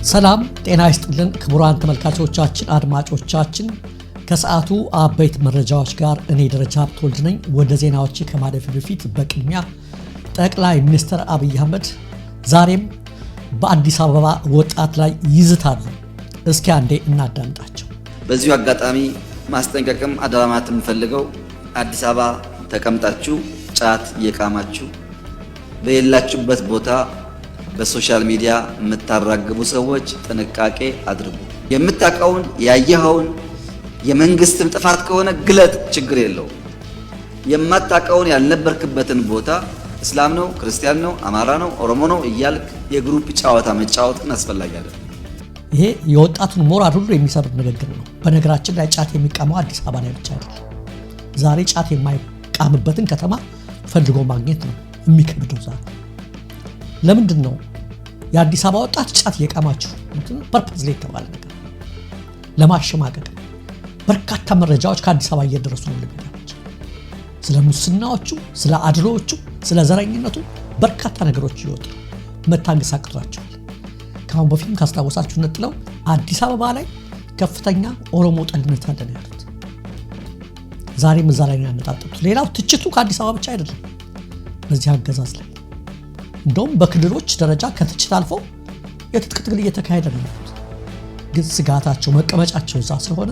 ሰላም ጤና ይስጥልን ክቡራን ተመልካቾቻችን አድማጮቻችን ከሰዓቱ አበይት መረጃዎች ጋር እኔ ደረጃ ሀብተወልድ ነኝ። ወደ ዜናዎች ከማለፍ በፊት በቅድሚያ ጠቅላይ ሚኒስትር አብይ አህመድ ዛሬም በአዲስ አበባ ወጣት ላይ ይዝታሉ። እስኪ አንዴ እናዳምጣቸው። በዚሁ አጋጣሚ ማስጠንቀቅም አደራማትም ፈልገው አዲስ አበባ ተቀምጣችሁ ጫት እየቃማችሁ በሌላችሁበት ቦታ በሶሻል ሚዲያ የምታራግቡ ሰዎች ጥንቃቄ አድርጉ። የምታውቀውን ያየኸውን የመንግስትም ጥፋት ከሆነ ግለጥ፣ ችግር የለው። የማታውቀውን ያልነበርክበትን ቦታ እስላም ነው፣ ክርስቲያን ነው፣ አማራ ነው፣ ኦሮሞ ነው እያልክ የግሩፕ ጨዋታ መጫወት ግን አስፈላጊ አይደለም። ይሄ የወጣቱን ሞራል ሁሉ የሚሰብር ንግግር ነው። በነገራችን ላይ ጫት የሚቃመው አዲስ አበባ ላይ ብቻ አይደለም። ዛሬ ጫት የማይቃምበትን ከተማ ፈልጎ ማግኘት ነው የሚከብደው። ዛሬ ለምንድን ነው የአዲስ አበባ ወጣት ጫት እየቃማችሁ ፐርፐዝ ላይ የተባለ ነገር ለማሸማቀቅ? በርካታ መረጃዎች ከአዲስ አበባ እየደረሱ ነው። ልንገራች ስለ ሙስናዎቹ፣ ስለ አድሎዎቹ፣ ስለ ዘረኝነቱ በርካታ ነገሮች ይወጡ መታገስ አቅቷቸዋል። ካሁን በፊትም ካስታወሳችሁ ነጥለው አዲስ አበባ ላይ ከፍተኛ ኦሮሞ ጠልነት አለ ነው ያሉት። ዛሬም እዛ ላይ ነው ያነጣጠሩት። ሌላው ትችቱ ከአዲስ አበባ ብቻ አይደለም። በዚህ አገዛዝ ላይ እንደውም በክልሎች ደረጃ ከትችት አልፎ የትጥቅ ትግል እየተካሄደ ነው። ግን ስጋታቸው መቀመጫቸው እዛ ስለሆነ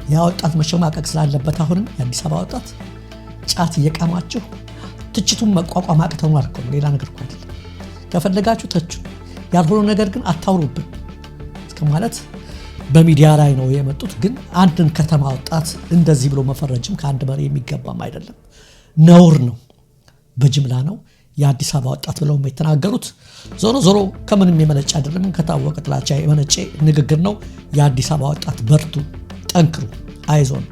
ያ ወጣት መሸማቀቅ ስላለበት አሁንም የአዲስ አበባ ወጣት ጫት እየቃማችሁ ትችቱን መቋቋም አቅተው አልኩ። ሌላ ነገር እኮ አይደለም። ከፈለጋችሁ ተቹ፣ ያልሆነ ነገር ግን አታውሩብን እስከ ማለት በሚዲያ ላይ ነው የመጡት። ግን አንድን ከተማ ወጣት እንደዚህ ብሎ መፈረጅም ከአንድ መሪ የሚገባም አይደለም፣ ነውር ነው፣ በጅምላ ነው የአዲስ አበባ ወጣት ብለው የተናገሩት። ዞሮ ዞሮ ከምንም የመነጨ አይደለም፣ ከታወቀ ጥላቻ የመነጨ ንግግር ነው። የአዲስ አበባ ወጣት በርቱ፣ ጠንክሩ፣ አይዞን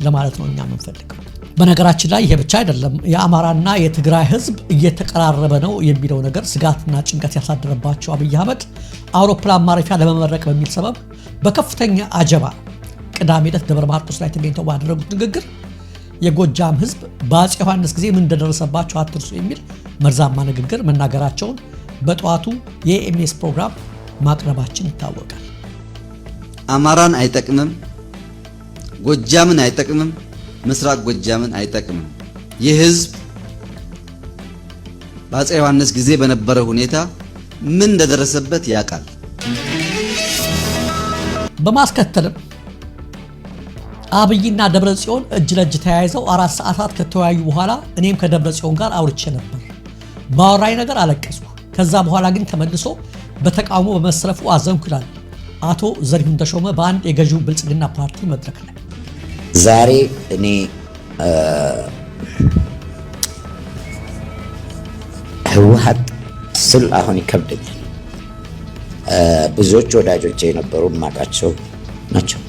ለማለት ነው እኛ የምንፈልገው። በነገራችን ላይ ይሄ ብቻ አይደለም። የአማራና የትግራይ ህዝብ እየተቀራረበ ነው የሚለው ነገር ስጋትና ጭንቀት ያሳደረባቸው አብይ አህመድ አውሮፕላን ማረፊያ ለመመረቅ በሚል ሰበብ በከፍተኛ አጀባ ቅዳሜ ዕለት ደብረ ማርቆስ ላይ ተገኝተው ባደረጉት ንግግር የጎጃም ህዝብ በአፄ ዮሐንስ ጊዜ ምን እንደደረሰባቸው አትርሱ የሚል መርዛማ ንግግር መናገራቸውን በጠዋቱ የኤምኤስ ፕሮግራም ማቅረባችን ይታወቃል። አማራን አይጠቅምም፣ ጎጃምን አይጠቅምም፣ ምስራቅ ጎጃምን አይጠቅምም። ይህ ህዝብ በአፄ ዮሐንስ ጊዜ በነበረ ሁኔታ ምን እንደደረሰበት ያውቃል። በማስከተልም አብይና ደብረ ጽዮን እጅ ለእጅ ተያይዘው 4 ሰዓታት ከተወያዩ በኋላ እኔም ከደብረ ጽዮን ጋር አውርቼ ነበር። ባወራኝ ነገር አለቀስኩ። ከዛ በኋላ ግን ተመልሶ በተቃውሞ በመሰለፉ አዘንኩ ይላል አቶ ዘሪሁን ተሾመ በአንድ የገዢው ብልጽግና ፓርቲ መድረክ ላይ። ዛሬ እኔ ህወሓት ስል አሁን ይከብደኛል። ብዙዎች ወዳጆቼ የነበሩ ማቃቸው ናቸው።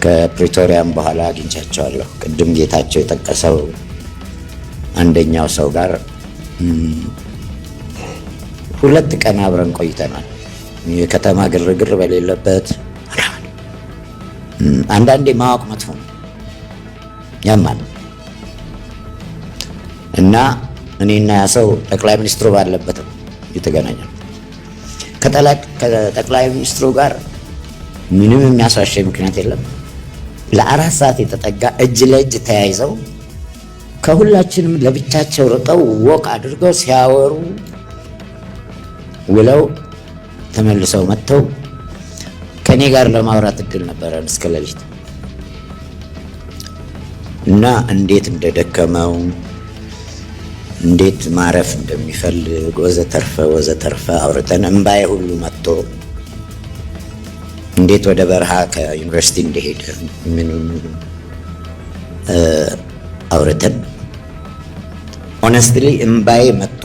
ከፕሪቶሪያም በኋላ አግኝቻቸዋለሁ። ቅድም ጌታቸው የጠቀሰው አንደኛው ሰው ጋር 2 ቀን አብረን ቆይተናል። የከተማ ግርግር በሌለበት አንዳንዴ ማወቅ መጥፎ ነው፣ ያማል። እና እኔና ያ ሰው ጠቅላይ ሚኒስትሩ ባለበት የተገናኘነው። ከጠቅላይ ሚኒስትሩ ጋር ምንም የሚያሳሸኝ ምክንያት የለም። ለ4 ሰዓት የተጠጋ እጅ ለእጅ ተያይዘው ከሁላችንም ለብቻቸው ርቀው ወቅ አድርገው ሲያወሩ ውለው ተመልሰው መጥተው ከኔ ጋር ለማውራት እድል ነበረን እስከ ሌሊት እና እንዴት እንደደከመው እንዴት ማረፍ እንደሚፈልግ ወዘተርፈ አውርተን እምባዬ ሁሉ መጥቶ እንዴት ወደ በረሃ ከዩኒቨርሲቲ እንደሄደ ምን አውርተን ሆነስትሊ እምባዬ መጥቶ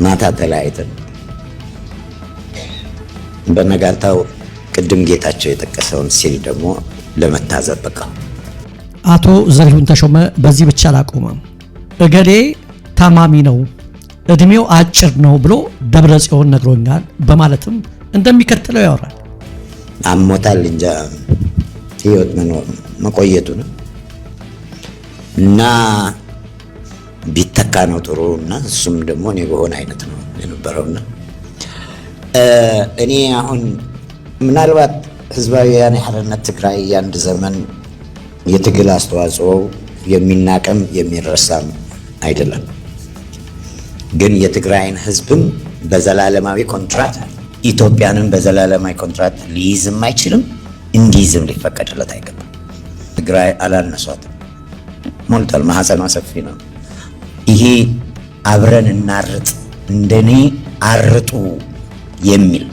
ማታ ተለያይተን በነጋታው ቅድም ጌታቸው የጠቀሰውን ሲል ደግሞ ለመታዘብ በቃ። አቶ ዘሪሁን ተሾመ በዚህ ብቻ አላቆመም። እገሌ ታማሚ ነው፣ እድሜው አጭር ነው ብሎ ደብረ ጽዮን ነግሮኛል በማለትም እንደሚከተለው ያወራል። አሞታል እንጃ ህይወት መቆየቱ ነው እና ቢተካ ነው ጥሩ እና እሱም ደግሞ እኔ በሆነ አይነት ነው የነበረውና እኔ አሁን ምናልባት ህዝባዊ ወያነ ሓርነት ትግራይ የአንድ ዘመን የትግል አስተዋጽኦ የሚናቅም የሚረሳም አይደለም። ግን የትግራይን ህዝብም በዘላለማዊ ኮንትራት ኢትዮጵያንም በዘላለማዊ ኮንትራት ሊይዝም አይችልም፣ እንዲይዝም ሊፈቀድለት አይገባም። ትግራይ አላነሷትም፣ ሞልቷል፣ ማህፀኗ ሰፊ ነው። ይሄ አብረን እናርጥ እንደኔ አርጡ የሚል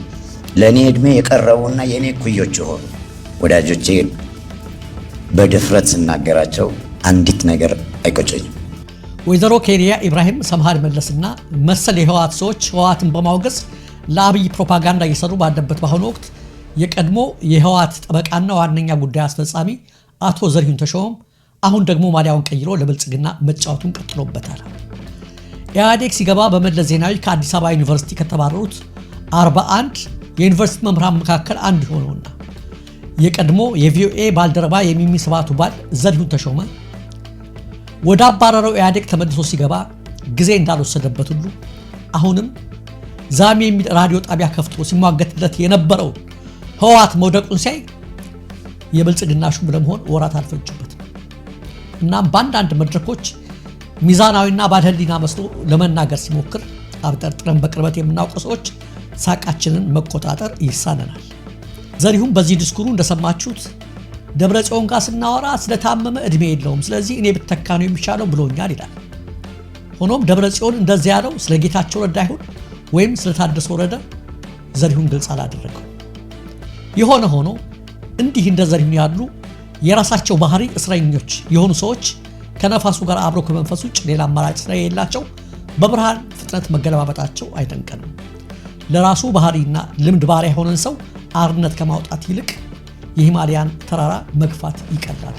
ለእኔ ዕድሜ የቀረቡና የእኔ ኩዮች የሆኑ ወዳጆቼ በድፍረት ስናገራቸው አንዲት ነገር አይቆጨኝም። ወይዘሮ ኬሪያ ኢብራሂም ሰምሃር መለስና መሰል የህወሓት ሰዎች ህወሓትን በማውገዝ ለአብይ ፕሮፓጋንዳ እየሰሩ ባለበት በአሁኑ ወቅት የቀድሞ የህወሓት ጠበቃና ዋነኛ ጉዳይ አስፈጻሚ አቶ ዘሪሁን ተሾመም አሁን ደግሞ ማሊያውን ቀይሮ ለብልጽግና መጫወቱን ቀጥሎበታል። ኢህአዴግ ሲገባ በመለስ ዜናዊ ከአዲስ አበባ ዩኒቨርሲቲ ከተባረሩት 41 የዩኒቨርሲቲ መምህራን መካከል አንዱ ሆነውና የቀድሞ የቪኦኤ ባልደረባ የሚሚ ስብሃቱ ባል ዘሪሁን ተሾመ ወደ አባረረው ኢህአዴግ ተመልሶ ሲገባ ጊዜ እንዳልወሰደበት ሁሉ አሁንም ዛሚ የሚል ራዲዮ ጣቢያ ከፍቶ ሲሟገትለት የነበረው ህወሓት መውደቁን ሲያይ የብልጽግና ሹም ለመሆን ወራት አልፈጁበትም። እናም በአንዳንድ መድረኮች ሚዛናዊና ባለህሊና መስሎ ለመናገር ሲሞክር አብጠርጥረን በቅርበት የምናውቀው ሰዎች ሳቃችንን መቆጣጠር ይሳነናል። ዘሪሁን በዚህ ዲስኩሩ እንደሰማችሁት ደብረጽዮን ጋር ስናወራ ስለታመመ እድሜ የለውም፣ ስለዚህ እኔ ብተካ ነው የሚሻለው ብሎኛል ይላል። ሆኖም ደብረጽዮን እንደዚያ ያለው ስለ ጌታቸው ረዳ ይሁን ወይም ስለ ታደሰ ወረደ ዘሪሁን ግልጽ አላደረገው። የሆነ ሆኖ እንዲህ እንደ ዘሪሁን ያሉ የራሳቸው ባህሪ እስረኞች የሆኑ ሰዎች ከነፋሱ ጋር አብረው ከመንፈስ ውጭ ሌላ አማራጭ ስለሌላቸው በብርሃን ፍጥነት መገለባበጣቸው አይደንቀንም። ለራሱ ባህሪና ልምድ ባሪያ የሆነን ሰው አርነት ከማውጣት ይልቅ የሂማሊያን ተራራ መግፋት ይቀላል።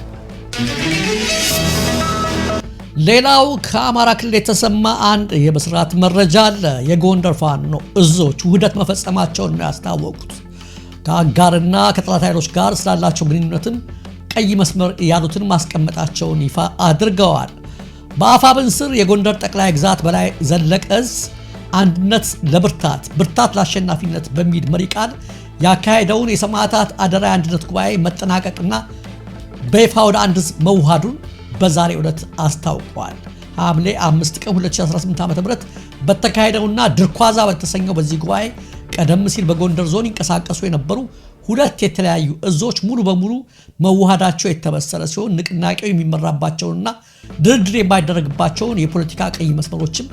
ሌላው ከአማራ ክልል የተሰማ አንድ የብስራት መረጃ አለ። የጎንደር ፋኖ እዞች ውህደት መፈጸማቸውን ነው ያስታወቁት። ከአጋርና ከጠላት ኃይሎች ጋር ስላላቸው ግንኙነትም ቀይ መስመር ያሉትን ማስቀመጣቸውን ይፋ አድርገዋል። በአፋብን ስር የጎንደር ጠቅላይ ግዛት በላይ ዘለቀ እዝ አንድነት ለብርታት ብርታት ለአሸናፊነት በሚል መሪ ቃል ያካሄደውን የሰማዕታት አደራ አንድነት ጉባኤ መጠናቀቅና በይፋ ወደ አንድ ህዝብ መዋሃዱን በዛሬው ዕለት አስታውቋል። ሐምሌ 5 ቀን 2018 ዓ.ም በተካሄደውና ድርኳዛ በተሰኘው በዚህ ጉባኤ ቀደም ሲል በጎንደር ዞን ይንቀሳቀሱ የነበሩ ሁለት የተለያዩ እዞች ሙሉ በሙሉ መዋሃዳቸው የተበሰረ ሲሆን ንቅናቄው የሚመራባቸውንና ድርድር የማይደረግባቸውን የፖለቲካ ቀይ መስመሮችም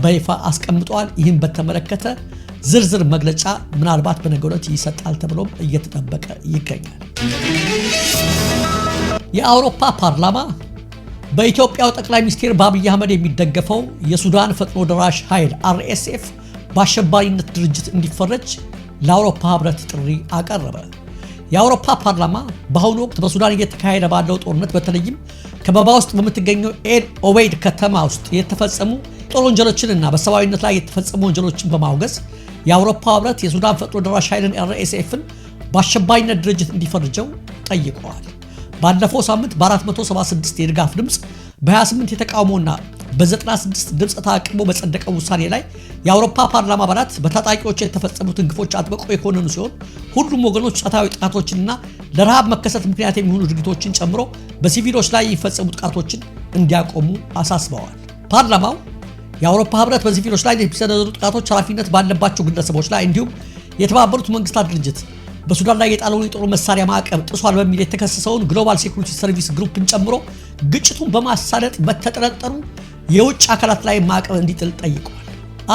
በይፋ አስቀምጠዋል። ይህን በተመለከተ ዝርዝር መግለጫ ምናልባት በነገው ዕለት ይሰጣል ተብሎም እየተጠበቀ ይገኛል። የአውሮፓ ፓርላማ በኢትዮጵያው ጠቅላይ ሚኒስትር በአብይ አህመድ የሚደገፈው የሱዳን ፈጥኖ ደራሽ ኃይል RSF በአሸባሪነት ድርጅት እንዲፈረጅ ለአውሮፓ ህብረት ጥሪ አቀረበ። የአውሮፓ ፓርላማ በአሁኑ ወቅት በሱዳን እየተካሄደ ባለው ጦርነት በተለይም ከበባ ውስጥ በምትገኘው ኤል ኦቤይድ ከተማ ውስጥ የተፈጸሙ ጦር ወንጀሎችንና በሰብአዊነት ላይ የተፈጸሙ ወንጀሎችን በማውገዝ የአውሮፓ ህብረት የሱዳን ፈጥኖ ደራሽ ኃይልን RSFን በአሸባሪነት ድርጅት እንዲፈርጀው ጠይቀዋል። ባለፈው ሳምንት በ476 የድጋፍ ድምፅ በ28 የተቃውሞና በ96 ድምፅ ተአቅቦ በጸደቀው ውሳኔ ላይ የአውሮፓ ፓርላማ አባላት በታጣቂዎች የተፈጸሙትን ግፎች አጥብቀው የኮነኑ ሲሆን ሁሉም ወገኖች ጾታዊ ጥቃቶችንና ለረሃብ መከሰት ምክንያት የሚሆኑ ድርጊቶችን ጨምሮ በሲቪሎች ላይ የሚፈጸሙ ጥቃቶችን እንዲያቆሙ አሳስበዋል። ፓርላማው የአውሮፓ ህብረት በሲቪሎች ላይ የሚሰነዘሩ ጥቃቶች ኃላፊነት ባለባቸው ግለሰቦች ላይ እንዲሁም የተባበሩት መንግስታት ድርጅት በሱዳን ላይ የጣለውን የጦር መሳሪያ ማዕቀብ ጥሷል በሚል የተከሰሰውን ግሎባል ሴኩሪቲ ሰርቪስ ግሩፕን ጨምሮ ግጭቱን በማሳለጥ በተጠረጠሩ የውጭ አካላት ላይ ማዕቀብ እንዲጥል ጠይቀዋል።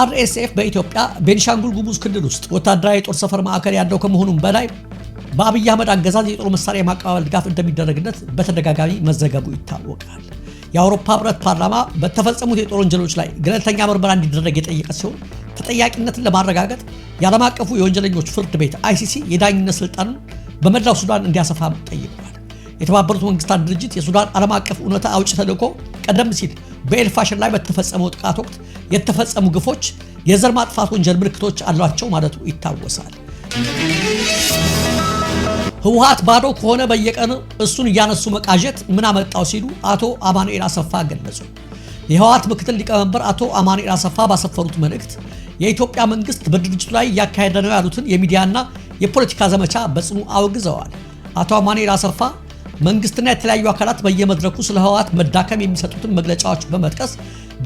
RSF በኢትዮጵያ ቤኒሻንጉል ጉሙዝ ክልል ውስጥ ወታደራዊ የጦር ሰፈር ማዕከል ያለው ከመሆኑም በላይ በአብይ አህመድ አገዛዝ የጦር መሳሪያ ማቀባበል ድጋፍ እንደሚደረግለት በተደጋጋሚ መዘገቡ ይታወቃል። የአውሮፓ ህብረት ፓርላማ በተፈጸሙት የጦር ወንጀሎች ላይ ገለልተኛ ምርመራ እንዲደረግ የጠየቀ ሲሆን ተጠያቂነትን ለማረጋገጥ የዓለም አቀፉ የወንጀለኞች ፍርድ ቤት ICC የዳኝነት ስልጣኑን በመላው ሱዳን እንዲያሰፋም ጠይቀዋል። የተባበሩት መንግስታት ድርጅት የሱዳን ዓለም አቀፍ እውነታ አውጭ ተልዕኮ ቀደም ሲል በኤልፋሽር ላይ በተፈጸመው ጥቃት ወቅት የተፈጸሙ ግፎች የዘር ማጥፋት ወንጀል ምልክቶች አሏቸው ማለቱ ይታወሳል። ህወሓት ባዶ ከሆነ በየቀኑ እሱን እያነሱ መቃዠት ምን አመጣው ሲሉ አቶ አማኑኤል አሰፋ ገለጹ። የህወሓት ምክትል ሊቀመንበር አቶ አማኑኤል አሰፋ ባሰፈሩት መልእክት የኢትዮጵያ መንግስት በድርጅቱ ላይ እያካሄደ ነው ያሉትን የሚዲያና የፖለቲካ ዘመቻ በጽኑ አውግዘዋል። አቶ አማኑኤል አሰፋ መንግስትና የተለያዩ አካላት በየመድረኩ ስለ ህወሓት መዳከም የሚሰጡትን መግለጫዎች በመጥቀስ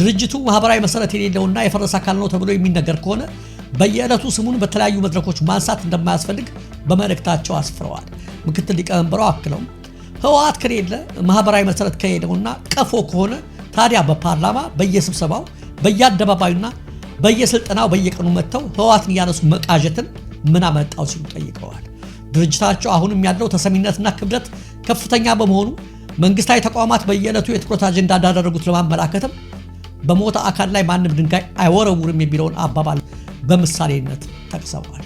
ድርጅቱ ማህበራዊ መሰረት የሌለውና የፈረሰ አካል ነው ተብሎ የሚነገር ከሆነ በየዕለቱ ስሙን በተለያዩ መድረኮች ማንሳት እንደማያስፈልግ በመልእክታቸው አስፍረዋል። ምክትል ሊቀመንበሩ አክለው ህወሓት ከሌለ ማህበራዊ መሰረት ከሌለውና ቀፎ ከሆነ ታዲያ በፓርላማ በየስብሰባው በየአደባባዩና በየስልጠናው በየቀኑ መጥተው ህወሓትን እያነሱ መቃዠትን ምን አመጣው ሲሉ ጠይቀዋል። ድርጅታቸው አሁንም ያለው ተሰሚነትና ክብደት ከፍተኛ በመሆኑ መንግስታዊ ተቋማት በየዕለቱ የትኩረት አጀንዳ እንዳደረጉት ለማመላከትም በሞተ አካል ላይ ማንም ድንጋይ አይወረውርም የሚለውን አባባል በምሳሌነት ጠቅሰዋል።